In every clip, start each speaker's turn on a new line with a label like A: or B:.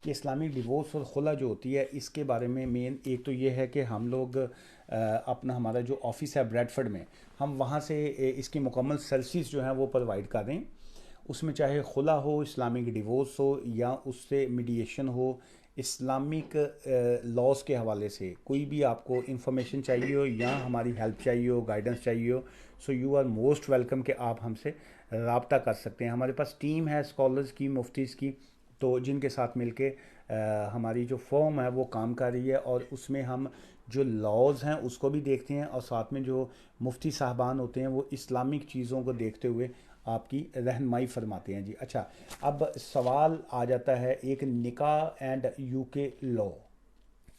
A: कि Islamic divorce और खुला जो होती है इसके बारे में मेन एक तो ये है कि हम लोग अपना हमारा जो ऑफिस है ब्रेडफर्ड में, हम वहाँ से इसकी मुकम्मल सर्विस जो हैं वो प्रोवाइड कर रहे हैं। उसमें चाहे खुला हो, इस्लामिक डिवोर्स हो या उससे मीडिएशन हो, इस्लामिक लॉज के हवाले से कोई भी आपको इंफॉर्मेशन चाहिए हो या हमारी हेल्प चाहिए हो, गाइडेंस चाहिए हो, so you are most welcome कि आप हमसे रबता कर सकते हैं। हमारे पास टीम है स्कॉलर्स की, मुफ्तीज़ की, तो जिनके साथ मिलके हमारी जो फॉर्म है वो काम कर रही है, और उसमें हम जो लॉज हैं उसको भी देखते हैं, और साथ में जो मुफ्ती साहबान होते हैं वो इस्लामिक चीज़ों को देखते हुए आपकी रहनुमाई फरमाते हैं जी। अच्छा, अब सवाल आ जाता है एक निकाह एंड यूके लॉ।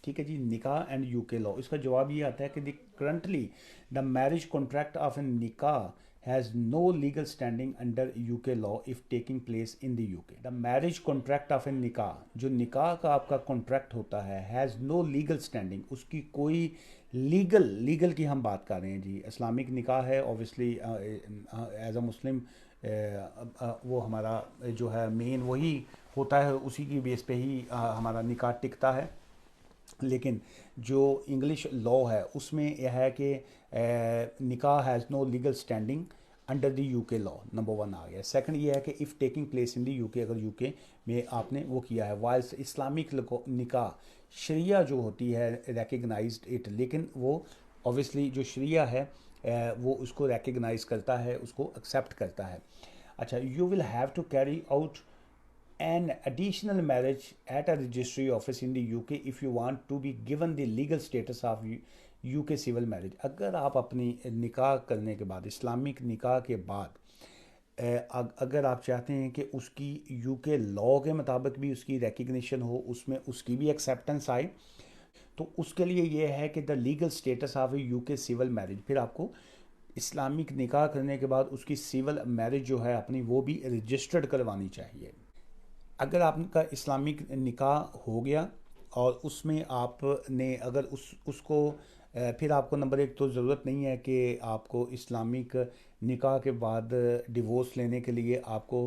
A: ठीक है जी, निकाह एंड यूके लॉ, इसका जवाब ये आता है कि currently the marriage contract of a निकाह has no legal standing under UK law if taking place in the UK. The marriage contract of a निकाह, जो निकाह का आपका कॉन्ट्रैक्ट होता है, हैज़ नो लीगल स्टैंडिंग, उसकी कोई लीगल की हम बात कर रहे हैं जी। इस्लामिक निकाह है ऑब्वियसली, एज अ मुस्लिम वो हमारा जो है मेन वही होता है, उसी की बेस पे ही हमारा निकाह टिकता है। लेकिन जो इंग्लिश लॉ है उसमें यह है कि निकाह has no legal standing under the UK law, number one आ गया। सेकंड ये है कि if taking place in the UK, अगर यूके में आपने वो किया है, वाइल्स इस्लामिक निकाह शरिया जो होती है रिकग्नाइज्ड इट, लेकिन वो ऑब्वियसली जो शरिया है वो उसको रिकग्नाइज करता है, उसको एक्सेप्ट करता है। अच्छा, you will have to carry out an additional marriage at a registry office in the UK if you want to be given the legal status of UK civil marriage। अगर आप अपनी निकाह करने के बाद, इस्लामिक निकाह के बाद, अगर आप चाहते हैं कि उसकी यूके लॉ के मुताबिक भी उसकी रिकग्निशन हो, उसमें उसकी भी एक्सेप्टेंस आए, तो उसके लिए ये है कि the legal status of a UK civil marriage, फिर आपको इस्लामिक निकाह करने के बाद उसकी सिविल मैरिज जो है अपनी वो भी रजिस्टर्ड करवानी चाहिए। अगर आपका इस्लामिक निकाह हो गया और उसमें आपने अगर उसको फिर आपको नंबर एक तो ज़रूरत नहीं है कि आपको इस्लामिक निकाह के बाद डिवोर्स लेने के लिए आपको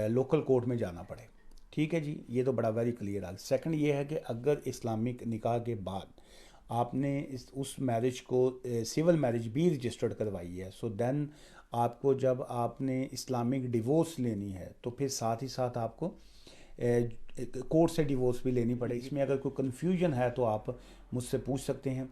A: लोकल कोर्ट में जाना पड़े। ठीक है जी, ये तो बड़ा वेरी क्लियर है। सेकंड ये है कि अगर इस्लामिक निकाह के बाद आपने उस मैरिज को सिविल मैरिज भी रजिस्टर्ड करवाई है, सो देन आपको जब आपने इस्लामिक डिवोर्स लेनी है तो फिर साथ ही साथ आपको कोर्ट से डिवोर्स भी लेनी पड़े। इसमें अगर कोई कन्फ्यूजन है तो आप मुझसे पूछ सकते हैं।